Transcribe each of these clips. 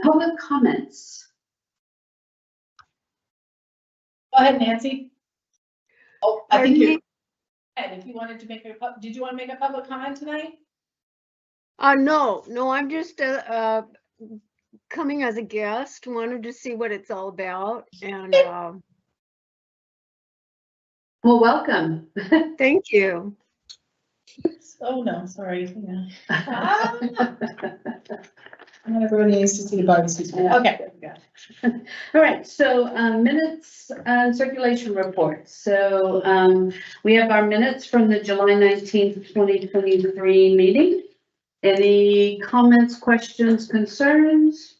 Public comments. Go ahead, Nancy. Oh, I think Pardon you're, me? if you wanted to make did you want to make a public comment tonight? No, I'm just coming as a guest. Wanted to see what it's all about, and Well, welcome. thank you. Oh, no, sorry. Yeah. Everybody needs to see the barbecue. Okay. All right, so minutes and circulation report. So we have our minutes from the July 19th, 2023 meeting. Any comments, questions, concerns?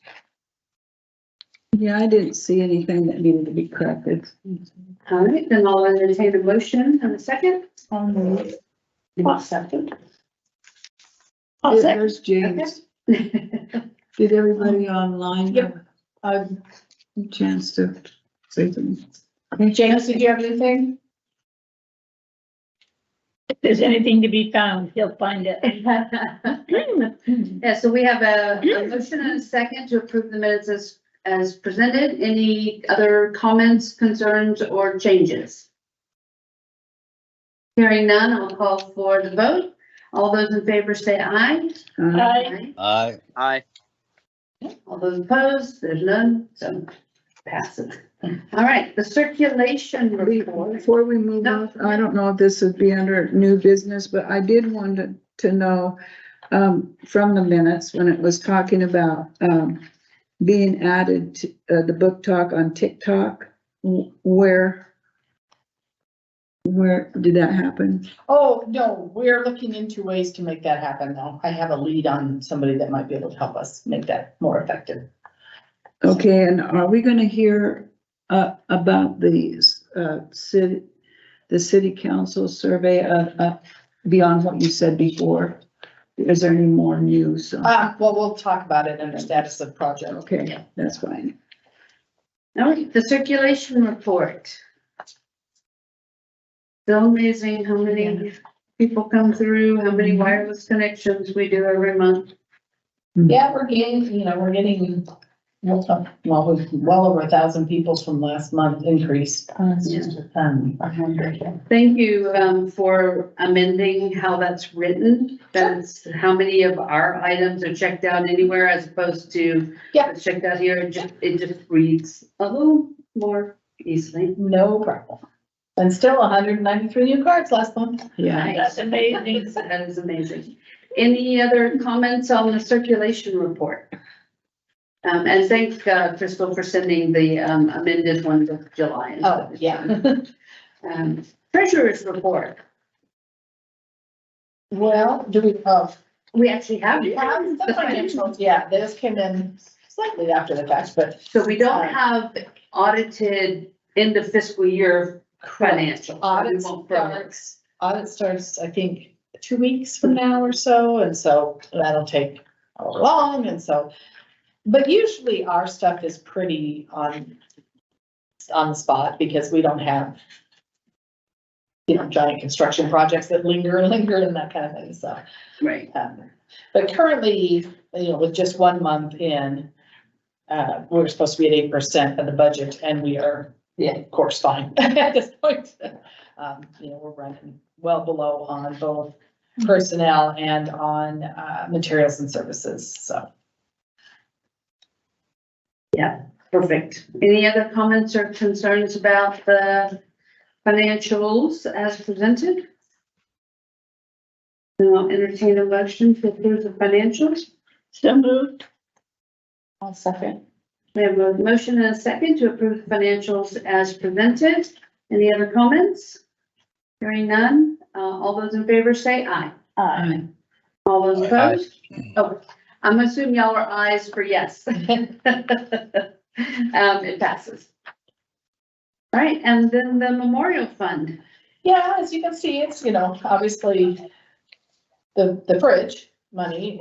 Yeah, I didn't see anything that needed to be corrected. All right, then I'll entertain a motion in a second. I'll second. There's James. Did everybody online have a chance to say something? James, did you have anything? If there's anything to be found, he'll find it. Yeah, so we have a motion and a second to approve the minutes as presented. Any other comments, concerns, or changes? Hearing none, I'll call for the vote. All those in favor say aye. Aye. Aye. Aye. All those opposed, there's none, so passes. All right, the circulation report. Before we move No. on, I don't know if this would be under new business, but I did want to know from the minutes when it was talking about being added to the book talk on TikTok, where did that happen? Oh, no, we're looking into ways to make that happen now. I have a lead on somebody that might be able to help us make that more effective. Okay, and are we gonna hear about the city council survey beyond what you said before? Is there any more news? Well, we'll talk about it under status of project. Okay, that's fine. All right, the circulation report. Still amazing how many people come through, how many wireless connections we do every month. Yeah, we're getting, well over 1,000 people from last month increase. Thank you for amending how that's written. That's how many of our items are checked out anywhere as opposed to it's checked out here. It just reads a little more easily. No problem. And still 193 new cards last month. Yeah. That's amazing. That is amazing. Any other comments on the circulation report? And thank Crystal for sending the amended one of July. Oh, yeah. Treasurer's report. Well, We actually have. the financials, yeah, those came in slightly after the fact, but. So we don't have audited end of fiscal year financials. Audit starts, I think, 2 weeks from now or so, and so that'll take a little long, and so. But usually our stuff is pretty on the spot because we don't have, giant construction projects that linger and that kind of thing, so. Right. But currently, with just 1 month in, we're supposed to be at 8% of the budget, and we are, of course, fine at this point. We're running well below on both personnel and on materials and services, so. Yeah, perfect. Any other comments or concerns about the financials as presented? I'll entertain a motion to approve the financials. So moved. I'll second. We have a motion and a second to approve the financials as presented. Any other comments? Hearing none, all those in favor say aye. Aye. All those opposed? Oh, I'm assuming y'all are ayes for yes. It passes. All right, and then the memorial fund. Yeah, as you can see, it's, obviously the fridge money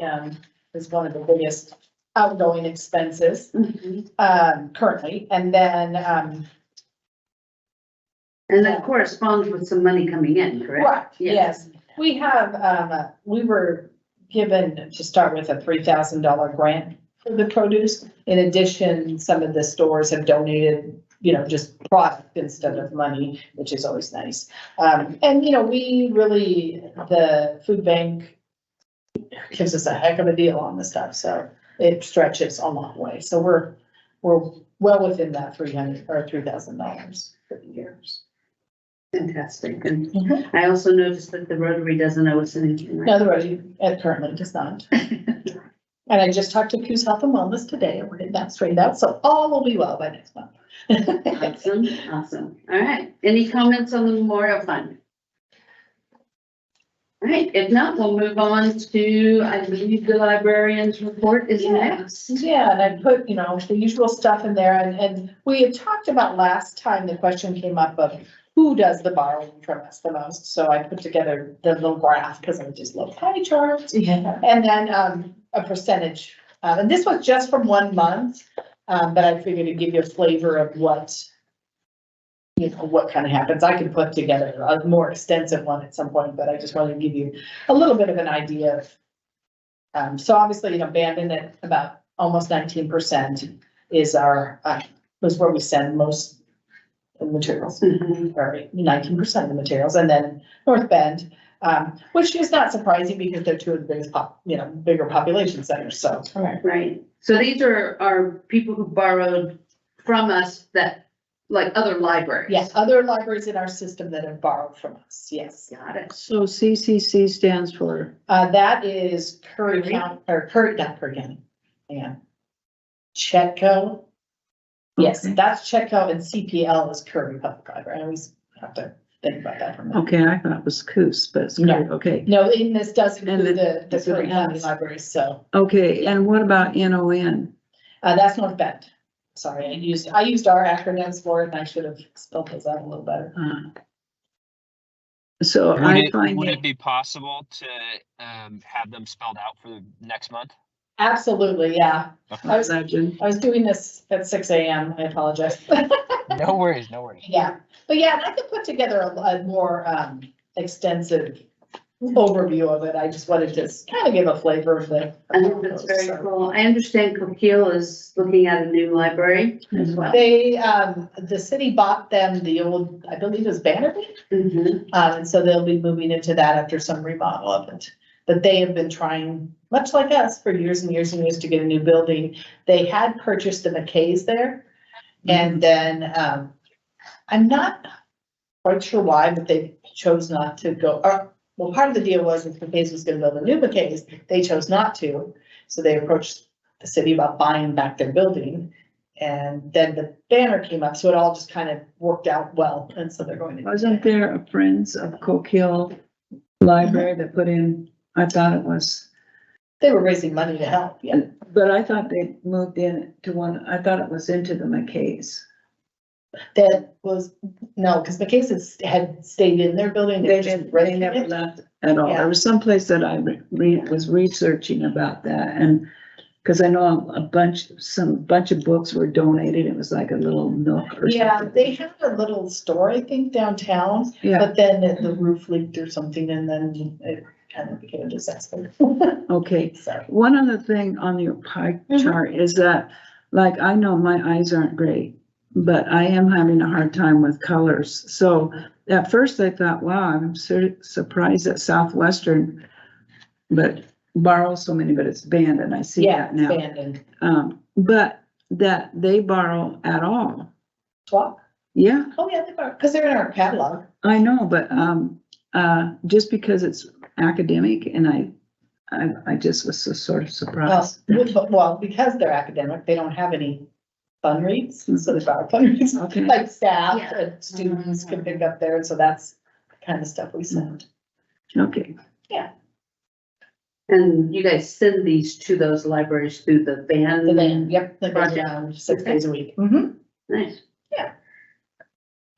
is one of the biggest outgoing expenses currently, and then And that corresponds with some money coming in, correct? right, yes, we have we were given to start with a $3,000 grant for the produce. In addition, some of the stores have donated, just product instead of money, which is always nice. And, we really, the food bank gives us a heck of a deal on the stuff, so it stretches a long way. So we're well within that $300 or $3,000 for the years. Fantastic. And I also noticed that the Rotary doesn't owe us anything, right? No, the Rotary currently does not. And I just talked to Coos Health and Wellness today, and we're getting that straightened out, so all will be well by next month. Awesome, awesome. All right. Any comments on the Memorial Fund? All right, if not, we'll move on to, I believe the librarian's report is next. Yeah, and I put, the usual stuff in there, and we had talked about last time, the question came up of who does the borrowing from us the most? So I put together the little graph, because I just love pie charts. Yeah. And then, a percentage, and this was just from 1 month, but I figured to give you a flavor of what kind of happens. I can put together a more extensive one at some point, but I just wanted to give you a little bit of an idea of, so obviously, abandoned at about almost 19% is our, was where we send most of the materials, or 19% of the materials, and then North Bend, which is not surprising because they're two of the biggest bigger population centers, so. Right. So these are people who borrowed from us that, like other libraries. Yes, other libraries in our system that have borrowed from us, yes. Got it. So CCC stands for, That is Curry County, or not Curry County, yeah. Chetco. Yes, Okay. that's Chetco, and CPL is Curry Public Library. I always have to think about that for a minute. okay, I thought it was Coos, but it's No. great, okay. No, in this does And include the that's Curry what it County has. Libraries, so, Okay, and what about NON? that's North Bend. Sorry, I used our acronyms for it, and I should have spelled those out a little better. So Would I it, find would it, it be possible to have them spelled out for the next month? Absolutely, yeah. I was legend. doing this at 6 AM, I apologize. No worries, no worries. Yeah, but yeah, and I could put together a more extensive overview of it. I just wanted to kind of give a flavor of the. I think that's very cool. I understand Coquille is looking at a new library as well. They, the city bought them the old, I believe it was Bannerby. Mhm. And so they'll be moving into that after some remodel of it. But they have been trying, much like us, for years and years and years to get a new building. They had purchased the McKays there. And then, I'm not quite sure why, but they chose not to go, well, part of the deal was if McKay's was gonna build a new McKay's, they chose not to. So they approached the city about buying back their building. And then the banner came up, so it all just kind of worked out well, and so they're going to. Wasn't there a Friends of Coquille library that put in, I thought it was, They were raising money to help, yeah. but I thought they moved in to one, I thought it was into the McKays. That was, no, because McKay's had stayed in their building. They were just didn't, they renting never it. left at all. Yeah. There was some place that I was researching about that, and, cause I know a bunch of books were donated. It was like a little nook or Yeah, something. they had a little store, I think, downtown, Yeah, but then the roof leaked or something, and then it kind of became a disaster. okay. So, One other thing on your pie Mhm. chart is that, like, I know my eyes aren't great, but I am having a hard time with colors. So at first I thought, wow, I'm surprised that Southwestern, but borrows so many, but it's banned, and I see yeah, that now. abandoned. But that they borrow at all. Swap? Yeah, Oh, yeah, they are, because they're in our catalog. I know, but, just because it's academic, and I just was so sort of surprised. Well, because they're academic, they don't have any fun reads, so they borrow fun reads. Okay. Like staff Yeah. and students can pick up there, and so that's the kind of stuff we send. Okay, And you guys send these to those libraries through the van? The van, yep, that goes Project. down 6 Okay. days a week. Mhm. Nice. Yeah.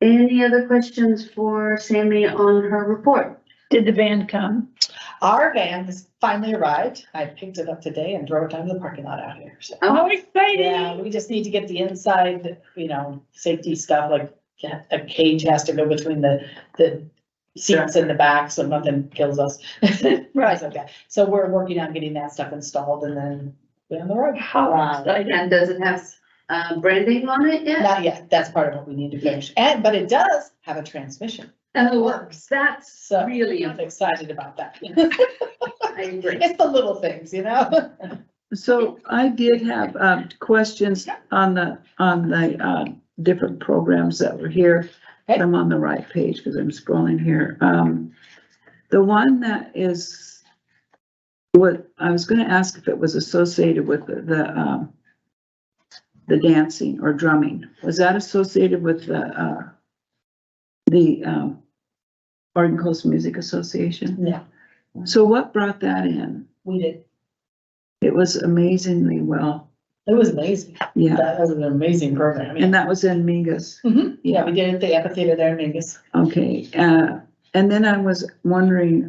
Any other questions for Sammy on her report? Did the van come? Our van has finally arrived. I picked it up today and drove it down to the parking lot out here. So, How exciting! yeah, we just need to get the inside, safety stuff, like a cage has to go between the seats in the back, so nothing kills us. Right. That's okay. So we're working on getting that stuff installed, and then be on the road. How exciting. And does it have, branding on it yet? Not yet, that's part of what we need to finish, but it does have a transmission, Oh, works. that's so really, I'm excited about that. I agree. It's the little things, you know? So I did have, questions on the different programs that were here. Okay. I'm on the right page because I'm scrolling here. The one that is, what, I was gonna ask if it was associated with the dancing or drumming. Was that associated with the Oregon Coast Music Association? No, So what brought that in? we did. It was amazingly well, It was amazing. yeah, That was an amazing program. I mean, and that was in Mingus. yeah, we did it at the amphitheater there in Mingus. Okay, and then I was wondering,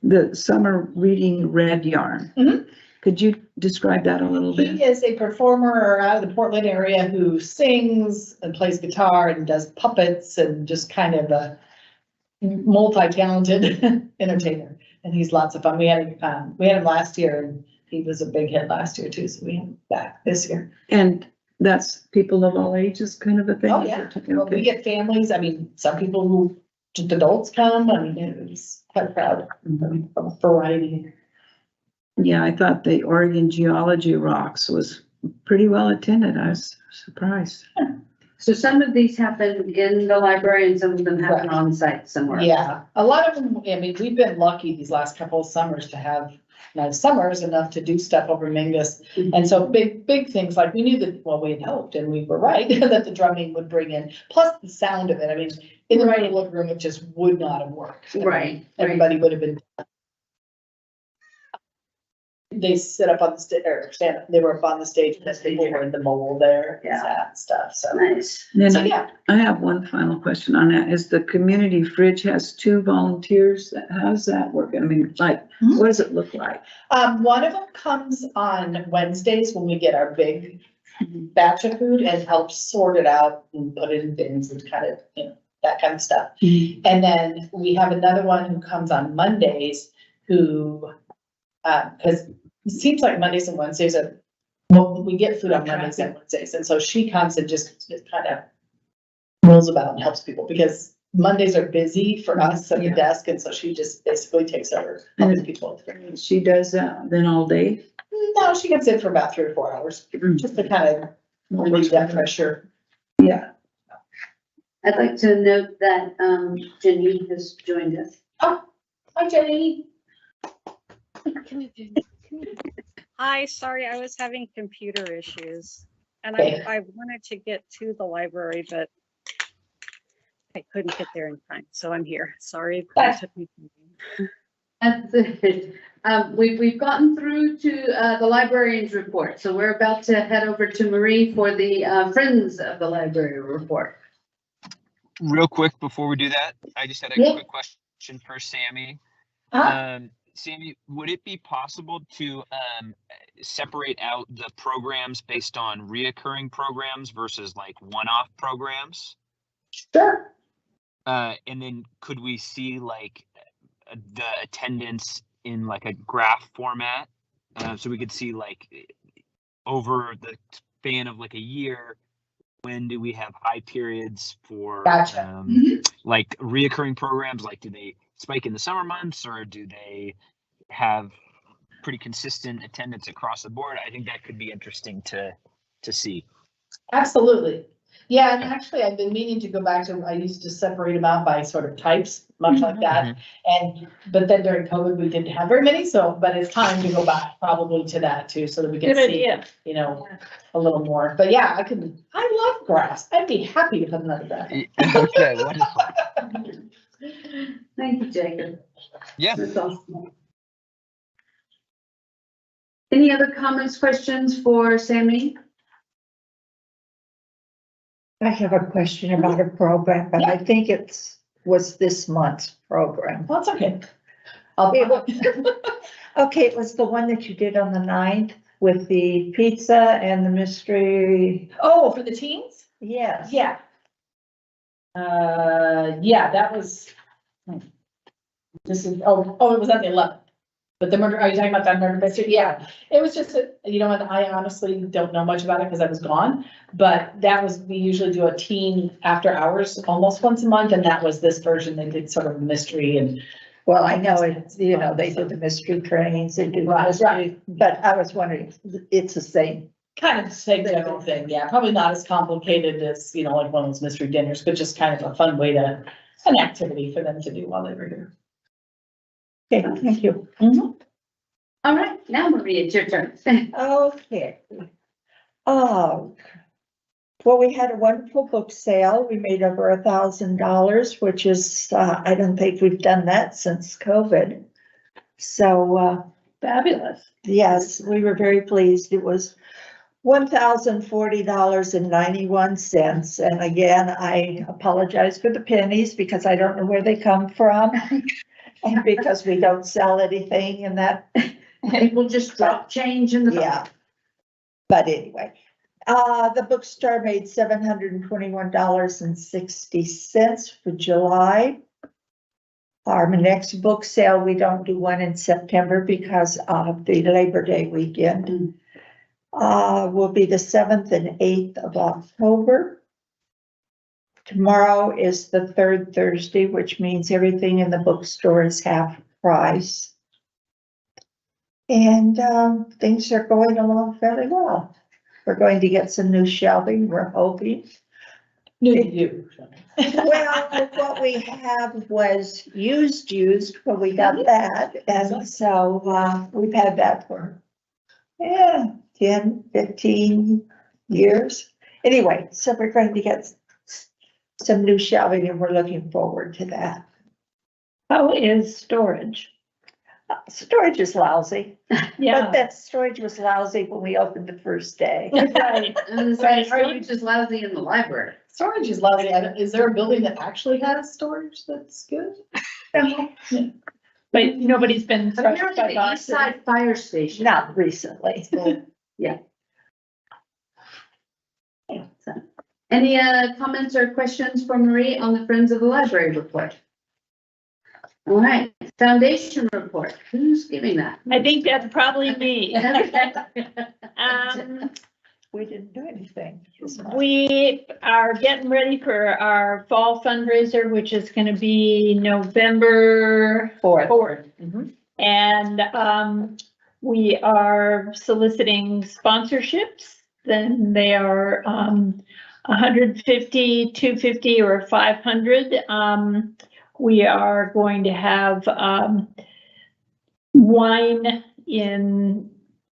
the summer reading red yarn. Mhm. Could you describe that a little bit? He is a performer out of the Portland area who sings and plays guitar and does puppets and just kind of a multi-talented entertainer. And he's lots of fun. We had him last year and he was a big hit last year too, so we have him back this year. And that's people of all ages kind of a thing? Oh, yeah. Well, we Okay. get families. I mean, some people who, just adults come. I mean, it was quite proud of a variety. Yeah, I thought the Oregon Geology Rocks was pretty well attended. I was surprised. So some of these happen in the library and some of them happen Right. on site somewhere. Yeah, a lot of them, I mean, we've been lucky these last couple of summers to have nice summers enough to do stuff over Mingus. And so big things, like we knew that, well, we had hoped and we were right, that the drumming would bring in, plus the sound of it. I mean, in the right living room, it just would not have worked. I mean, Right. Everybody would have been. They sit up on the stage, or stand up, they were up on the stage, and people were in the mobile there, and Yeah. that and stuff, so. Nice. Then So, yeah, I have one final question on that. Is the community fridge has 2 volunteers? How does that work? I mean, like, Mhm. what does it look like? one of them comes on Wednesdays when we get our big batch of food and helps sort it out and put it in bins and kind of, you know, that kind of stuff. And then we have another one who comes on Mondays who, cause it seems like Mondays and Wednesdays are, well, we get food on Mondays and Wednesdays. And so she comes and just kind of rolls about and helps people because Mondays are busy for us at the Yeah. desk. And so she just basically takes over helping people. She does that then all day? No, she comes in for about 3 or 4 hours, just to kind of relieve that pressure. Yeah. I'd like to note that, Jenny has joined us. Hi, Jenny. Hi, sorry, I was having computer issues. And Okay. I wanted to get to the library, but I couldn't get there in time, so I'm here. Sorry. That's- it took me some time. That's it. We've gotten through to, the librarian's report, so we're about to head over to Marie for the, Friends of the Library report. Real quick before we do that, I just had a Yeah. quick question for Sammy. Huh? Sammy, would it be possible to separate out the programs based on reoccurring programs versus like one-off programs? Sure. And then could we see like the attendance in like a graph format? So we could see like over the span of like a year, when do we have high periods for Gotcha. like reoccurring programs? Like, do they spike in the summer months or do they have pretty consistent attendance across the board? I think that could be interesting to see. Absolutely. Yeah, and actually, I've been meaning to go back to, I used to separate them out by sort of types, much like that. But then during COVID, we didn't have very many, but it's time to go back probably to that too, so that we can Good see, idea. you know, a little more. But yeah, I love graphs. I'd be happy to put another graph. Okay, wonderful. Thank you, Jacob. Yeah. That's awesome. Any other comments, questions for Sammy? I have a question about a program, but I think was this month's program. That's okay. Okay, it was the one that you did on the 9th with the pizza and the mystery. Oh, for the teens? Yes. Yeah. Yeah, that was. This is, it was on the 11th. But the murder, are you talking about that murder mystery? Yeah, it was just, you know, and I honestly don't know much about it because I was gone. But that was, we usually do a teen after hours almost once a month, and that was this version. They did sort of mystery and. Well, I know it's, you know, they do the mystery trainings, they do the Right, mystery, right. but I was wondering, it's the same. Kind of the same general thing, yeah, probably not as complicated as, you know, like one of those mystery dinners, but just kind of a fun way to, an activity for them to do while they were here. Okay, thank you. All right, now Maria, it's your turn. Okay. Well, we had a wonderful book sale. We made over $1,000, which is, I don't think we've done that since COVID. So, Fabulous. yes, we were very pleased. It was $1,040.91. And again, I apologize for the pennies because I don't know where they come from. And because we don't sell anything in that. People just drop change in the. Yeah. But anyway, the bookstore made $721.60 for July. Our next book sale, we don't do one in September because of the Labor Day weekend. Will be the 7th and 8th of October. Tomorrow is the third Thursday, which means everything in the bookstore is half price. And things are going along fairly well. We're going to get some new shelving, we're hoping. New to you. Well, what we have was used, but we got that, and so we've had that for 10, 15 years. Anyway, so we're going to get some new shelving and we're looking forward to that. How is storage? Storage is lousy, Yeah, but that storage was lousy when we opened the first day. right. And Right. storage is lousy in the library. Storage is lousy. Is there a building that actually has storage that's good? But nobody's been crushed Apparently by the East boxes. Side Fire Station. Not recently. So, any comments or questions for Marie on the Friends of the Library report? All right, foundation report. Who's giving that? I think that's probably me. We didn't do anything this month. We are getting ready for our fall fundraiser, which is gonna be November 4th. And we are soliciting sponsorships. Then they are 150, 250, or 500. We are going to have wine in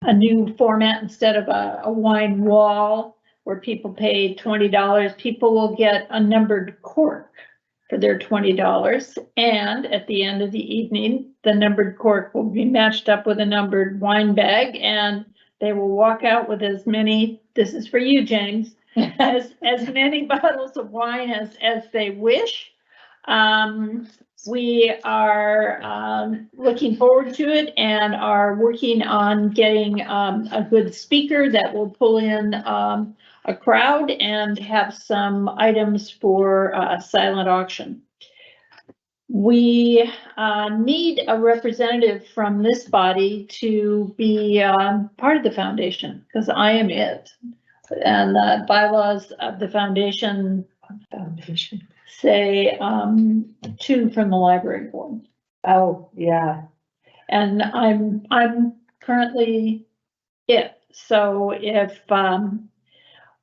a new format instead of a wine wall where people pay $20. People will get a numbered cork for their $20. And at the end of the evening, the numbered cork will be matched up with a numbered wine bag, and they will walk out with as many, this is for you, James, as many bottles of wine as they wish. We are looking forward to it and are working on getting a good speaker that will pull in a crowd and have some items for silent auction. We need a representative from this body to be part of the foundation, because I am it. And the bylaws of the foundation say 2 from the library board. Oh, yeah. And I'm currently it. So if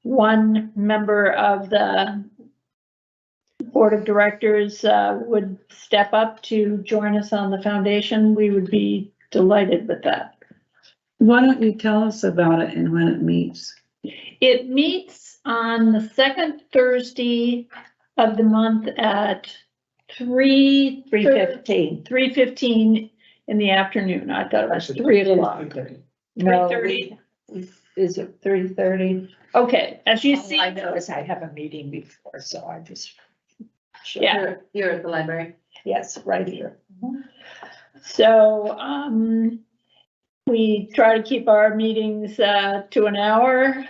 one member of the board of directors would step up to join us on the foundation, we would be delighted with that. Why don't you tell us about it and when it meets? It meets on the second Thursday of the month at 3:15 in the afternoon. I thought it was 3 o'clock. 3:30. Is it 3:30? Okay, as you see. I notice I have a meeting before, so I just. Yeah. You're at the library. Yes, right here. So, we try to keep our meetings to an hour.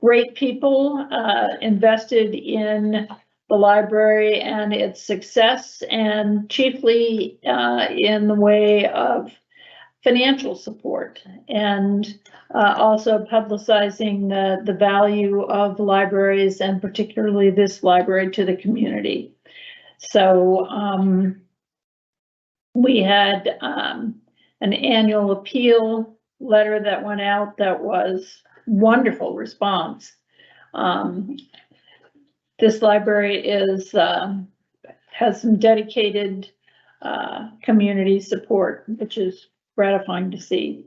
Great people invested in the library and its success, and chiefly in the way of financial support, and also publicizing the value of libraries, and particularly this library, to the community. So we had an annual appeal letter that went out that was wonderful response. This library has some dedicated community support, which is gratifying to see.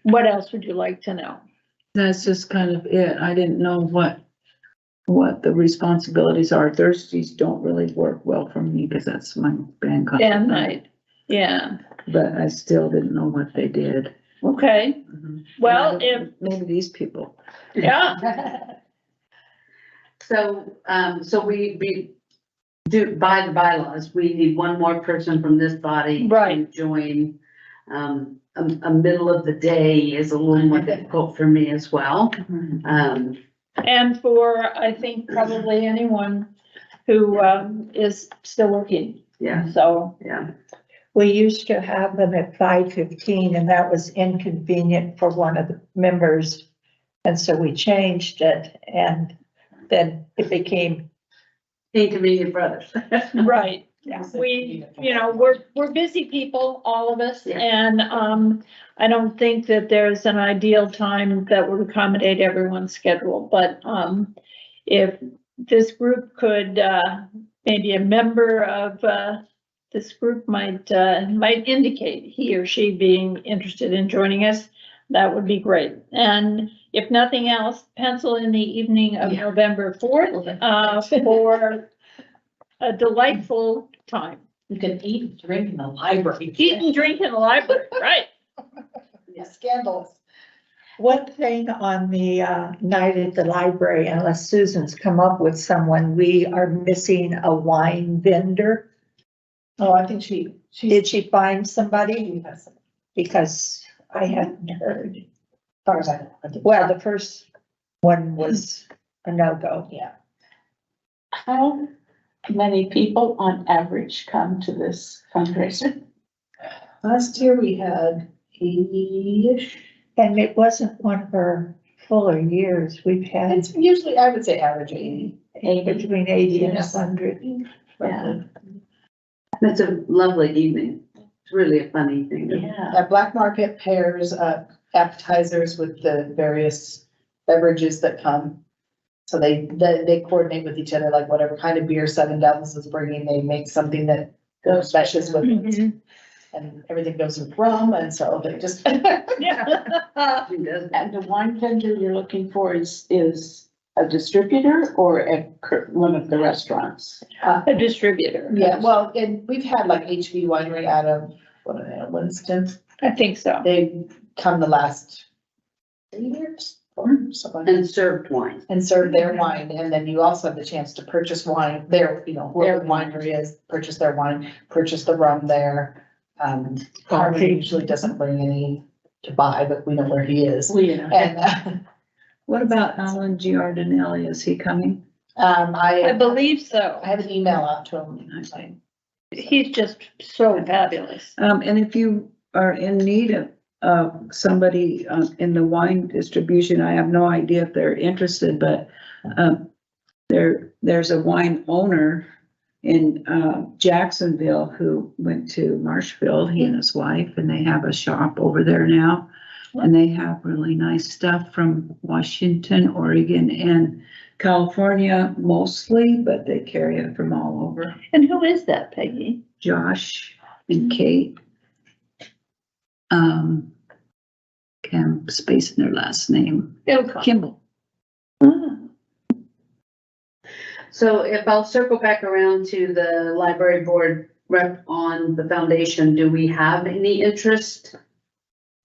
What else would you like to know? That's just kind of it. I didn't know what the responsibilities are. Thursdays don't really work well for me because that's my band concert Dan night. night, yeah, But I still didn't know what they did. okay, well, if, Maybe these people. yeah, So, so we do, by the bylaws, we need one more person from this body to Right. join. A middle of the day is a little more difficult for me as well. and for, I think, probably anyone who is still working, Yeah, so. yeah. We used to have them at 5:15 and that was inconvenient for one of the members. And so we changed it and then it became, Inconvenient for others. Right, Yeah. we, we're busy people, all of us, Yeah. and, I don't think that there's an ideal time that would accommodate everyone's schedule, but, if this group could, maybe a member of, this group might indicate he or she being interested in joining us, that would be great. And if nothing else, pencil in the evening of November 4th, for a delightful time. You can eat and drink in the library. Eat and drink in the library, right? Scandalous. one thing on the night at the library, unless Susan's come up with someone, we are missing a wine vendor. Oh, I think she. Did she find somebody? She has some. Because I hadn't heard. As far as I know. I did. Well, the first one was a no-go. Yeah. How many people on average come to this fundraiser? Last year we had 80-ish. And it wasn't one of our fuller years. We've had It's usually, I would say average 80. between 80 and Yes. 100. Yeah. It's a lovely evening. It's really a fun evening. Yeah. At Black Market pairs appetizers with the various beverages that come. So they coordinate with each other, like whatever kind of beer Seven Devils is bringing, they make something that goes meshes with it. Mhm. And everything goes with rum, and so they just. Yeah. She does. And the wine vendor you're looking for is a distributor or one of the restaurants? A distributor. Yeah, well, and we've had like HB Winery out of, what are they, Winston? I think so. They've come the last 3 years or something. And served wine. And serve their wine, and then you also have the chance to purchase wine there, where the winery is, purchase their wine, purchase the rum there. Harvey usually doesn't bring any to buy, but we know where he is. And, What about Alan Giardinelli? Is he coming? I I believe so. have an email out to him. He's just so fabulous. And if you are in need of somebody in the wine distribution, I have no idea if they're interested, but there's a wine owner in Jacksonville who went to Marshfield, he and his wife, and they have a shop over there now. And they have really nice stuff from Washington, Oregon, and California mostly, but they carry it from all over. And who is that, Peggy? Josh and Kate. I'm spacing their last name. It'll come. Kimball. Ah. So if I'll circle back around to the library board rep on the foundation, do we have any interest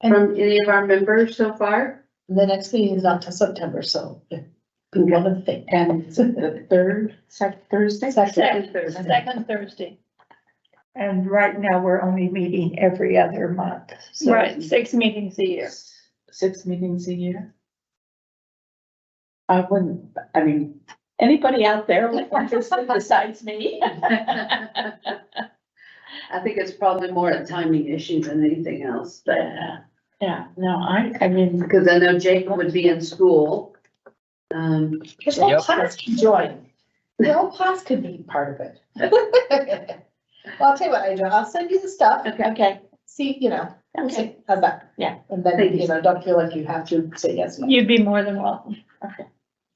from any of our members so far? The next meeting is not till September, so it'd be one of the things. And the Thursday? Second Thursday. Second Thursday. And right now, we're only meeting every other month. So Right, 6 meetings a year. 6 meetings a year? I Anybody out there interested besides me? I think it's probably more a timing issue than anything else, but, No, I mean, because I know Jacob would be in school. Because whole Yep. class can join. The whole class could be part of it. Well, I'll tell you what, Adrian, I'll send you the stuff. okay, See, you know, we'll okay, see, how's that? Yeah. And then, Thank you. you know, don't feel like you have to say yes. no. You'd be more than welcome.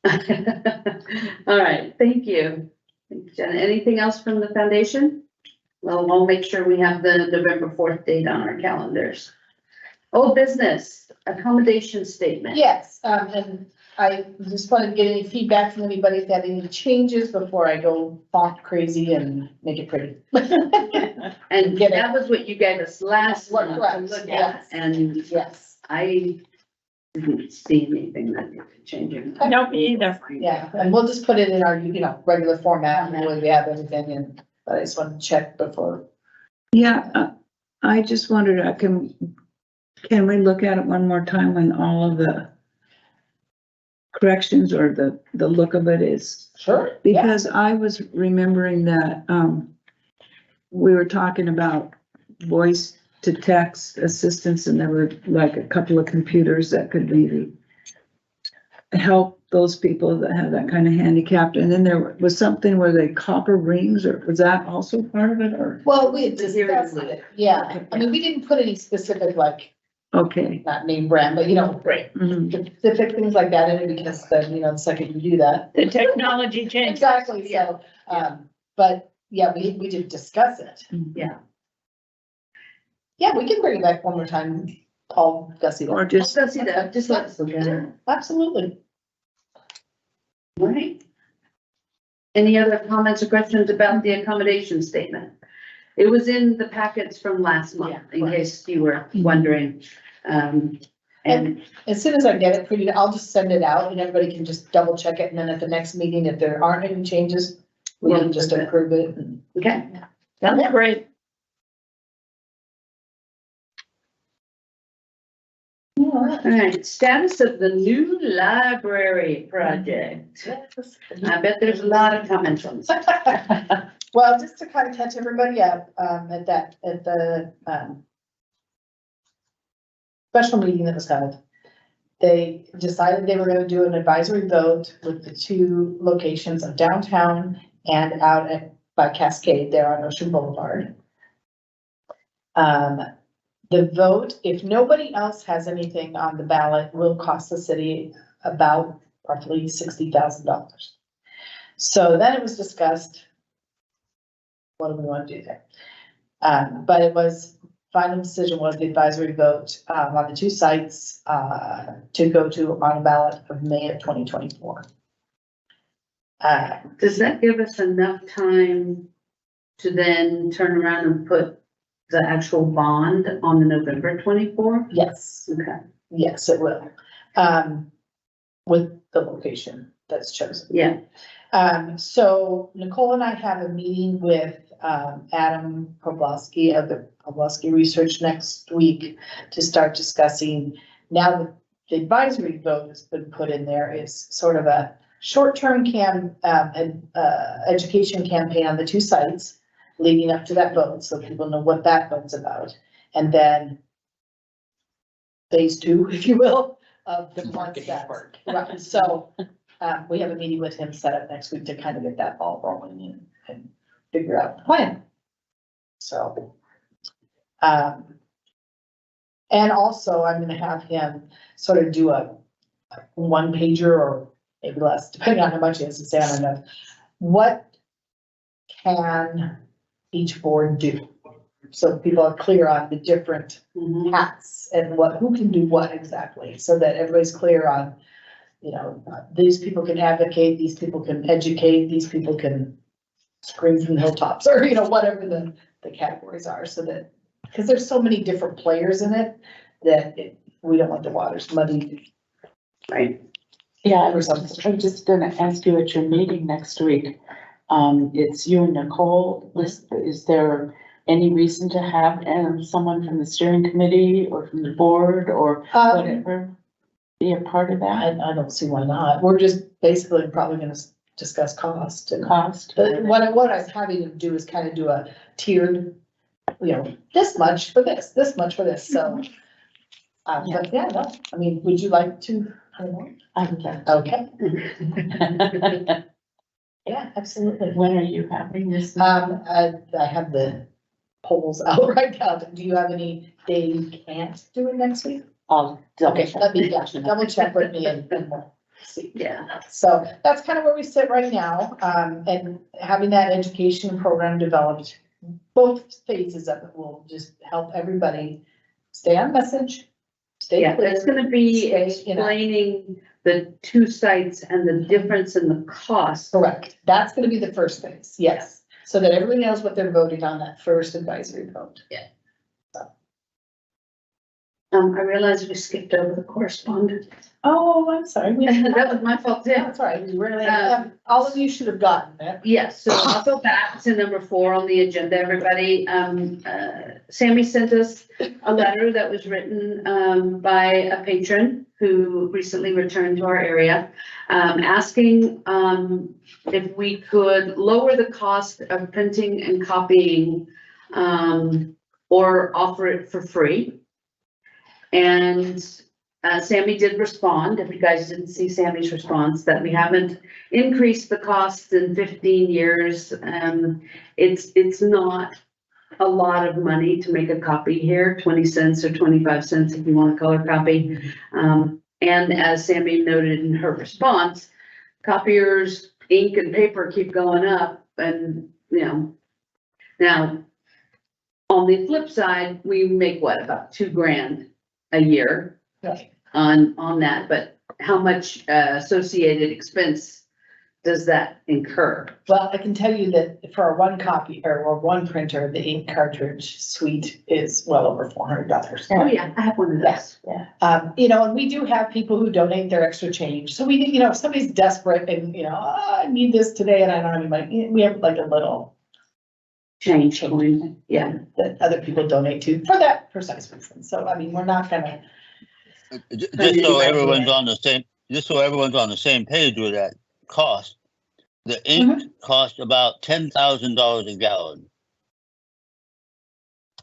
All right, thank you. Thank you, Jenna. Anything else from the foundation? Well, we'll make sure we have the November 4th date on our calendars. Old business accommodation statement. Yes, and I just wanted to get any feedback from anybody if they had any changes before I go font crazy and make it pretty. And Get it. that was what you gave us last month to Correct, look yes. at, and Yes, I didn't see anything that needed changing. No, me either. yeah, and we'll just put it in our, you know, regular format, and the way we have everything in, but I just wanted to check before. Yeah, I just wondered, can we look at it one more time when all of the corrections or the look of it is? Sure. Because I was remembering that, we were talking about voice to text assistance, and there were like a couple of computers that could maybe help those people that have that kind of handicap. And then there was something where they copper rings, or was that also part of it, or? Well, we had The hearing discussed aid. it, yeah, I mean, we didn't put any specific, like, Okay. not name brand, but you know, Mhm. specific things like that in it, because then, you know, the second you do that. The technology changes. Exactly, so, but, yeah, we did discuss it. Yeah. Yeah, we can bring it back one more time, Paul, Gussie. Or just, Just see that, just let's look at it. Absolutely. Right. Any other comments or questions about the accommodation statement? It was in the packets from last month, in Yeah, case you were wondering. And As soon as I get it printed, I'll just send it out and everybody can just double check it, and then at the next meeting, if there aren't any changes, we can just approve it. And- okay, That's great. all right, status of the new library project. I bet there's a lot of comments on this. Well, just to kind of catch everybody up, at the special meeting that was held, they decided they were gonna do an advisory vote with the two locations of downtown and out by Cascade there on Ocean Boulevard. The vote, if nobody else has anything on the ballot, will cost the city about roughly $60,000. So then it was discussed, what do we want to do there? But it was, final decision was the advisory vote, on the two sites, to go to on a ballot of May of 2024. Does that give us enough time to then turn around and put the actual bond on the November 24? Yes, Okay, yes, it will, with the location that's chosen. yeah, So Nicole and I have a meeting with, Adam Poblowski of the Poblowski Research next week to start discussing. Now that the advisory vote has been put in there, is sort of a short-term education campaign on the two sites leading up to that vote, so people know what that vote's about. And then phase two, if you will, of the Marketing concept. work. Right, so, we have a meeting with him set up next week to kind of get that ball rolling and figure out the plan. So, and also I'm gonna have him sort of do a one pager or maybe less, depending on how much he has to say on it. What can each board do? So people are clear on the different mhm, hats and who can do what exactly, so that everybody's clear on, you know, these people can advocate, these people can educate, these people can scream from the hilltops, or, you know, whatever the categories are, so that, because there's so many different players in it, that we don't want the waters muddied. right. Yeah, I'm just gonna ask you at your meeting next week. It's you and Nicole. Is there any reason to have someone from the steering committee or from the board or whatever be a part of that? I don't see why not. We're just basically probably gonna discuss cost and. Cost. But what I was having to do is kind of do a tiered, you know, this much for this much for this, so. But yeah, no, I mean, would you like to? I don't know. I would like Okay, to. yeah, absolutely. When are you having this? I have the polls out right now. Do you have any day you can't do it next week? I'll double Okay, check. let me, yeah, double check with me and we'll see. Yeah. So that's kind of where we sit right now, and having that education program developed, both phases of it will just help everybody stay on message. Stay Yeah, clear. it's gonna be stay, you know. explaining the two sites and the difference in the cost. Correct, that's gonna be the first phase, yes, so that everybody knows what they're voting on that first advisory vote. I realized we skipped over the correspondence. Oh, I'm sorry. That was my fault too. That's all right, we really, Um, all of you should have gotten it. Yes, so I'll go back to number 4 on the agenda, everybody. Sammy sent us a letter that was written, by a patron who recently returned to our area, asking, if we could lower the cost of printing and copying, or offer it for free. And Sammy did respond, if you guys didn't see Sammy's response, that we haven't increased the cost in 15 years. It's not a lot of money to make a copy here, 20 cents or 25 cents if you want a color copy. And as Sammy noted in her response, copiers, ink and paper keep going up and, you know, now on the flip side, we make what, about $2,000 a year Right. on that, but how much associated expense does that incur? Well, I can tell you that for a one copy or one printer, the ink cartridge suite is well over $400. Oh, yeah, I have one of those. You know, and we do have people who donate their extra change. So we, you know, if somebody's desperate and, you know, oh, I need this today and I don't have any money, we have like a little Change coin, yeah. that other people donate to for that precise reason. So, I mean, we're not gonna, Just so everyone's on the same page with that cost, the ink costs about $10,000 a gallon.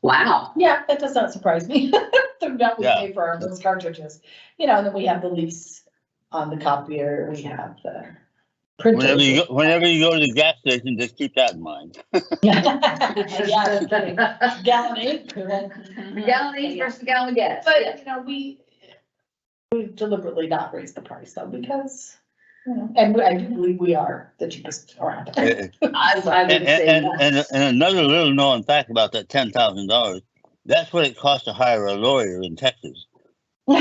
Wow. yeah, that does not surprise me. The amount we Yeah. pay for those cartridges, you know, and then we have the lease on the copier, we have the Whenever printers. whenever you go to the gas station, just keep that in mind. Yeah, no kidding. Gallon ink. Gallon each versus gallon gas. But, you know, we deliberately not raise the price though, because, you know, and I do believe we are the cheapest around. And, I would say and another little known fact about that $10,000, that's what it costs to hire a lawyer in Texas. You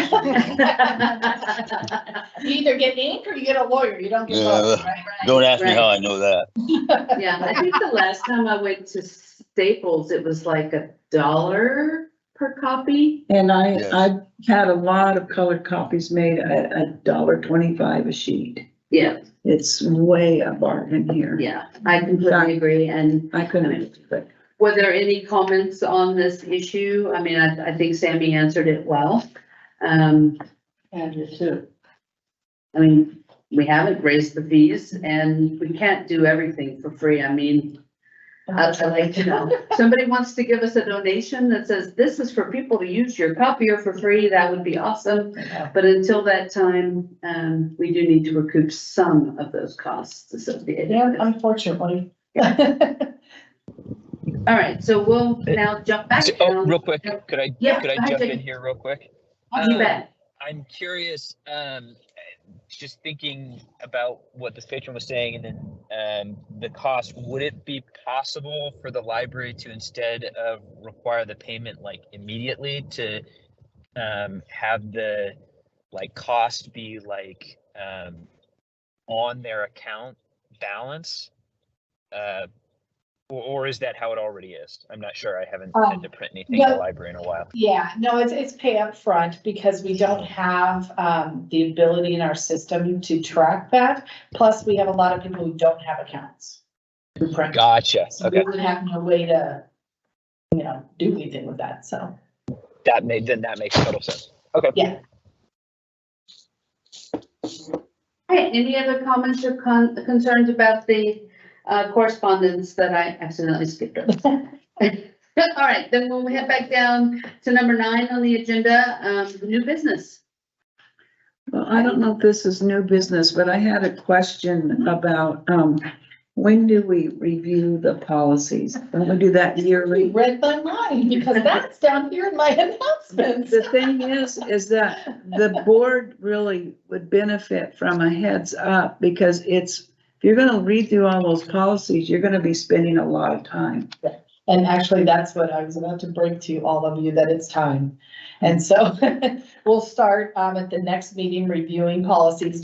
either get ink or you get a lawyer, you don't get both, right? Don't ask me Right. how I know that. Yeah, I think the last time I went to Staples, it was like $1 per copy. And Yes. I've had a lot of colored copies made at $1.25 a sheet. Yeah, It's way a bargain here. yeah, I completely agree. And I couldn't, but were there any comments on this issue? I mean, I think Sammy answered it well. Andrew too. I mean, we haven't raised the fees and we can't do everything for free. I mean, I'd like to know, somebody wants to give us a donation that says this is for people to use your copier for free, that would be awesome. But until that time, we do need to recoup some of those costs associated. Yeah, with it. unfortunately. All right, so we'll now jump back. Oh, down. real quick, could I Yeah, could I go ahead, jump in Jake. here real quick? You bet. I'm curious, just thinking about what this patron was saying and then the cost, would it be possible for the library to, instead of require the payment like immediately, to have the like cost be like on their account balance? Or is that how it already is? I'm not sure. I haven't had to print anything in the no. library in a while. Yeah, no, it's pay up front because we don't have the ability in our system to track that. Plus, we have a lot of people who don't have accounts. who print. Gotcha. So we Okay. would have no way to, you know, do anything with that, so, That makes total sense. Okay. yeah. All right, any other comments or concerns about the correspondence that I accidentally skipped over? All right, then we'll head back down to number 9 on the agenda, new business. Well, I don't know if this is new business, but I had a question about, when do we review the policies? Don't we do that You yearly? read my mind because that's down here in my announcements. The thing is that the board really would benefit from a heads up because if you're gonna read through all those policies, you're gonna be spending a lot of time. And actually, that's what I was about to bring to all of you, that it's time. And so we'll start at the next meeting reviewing policies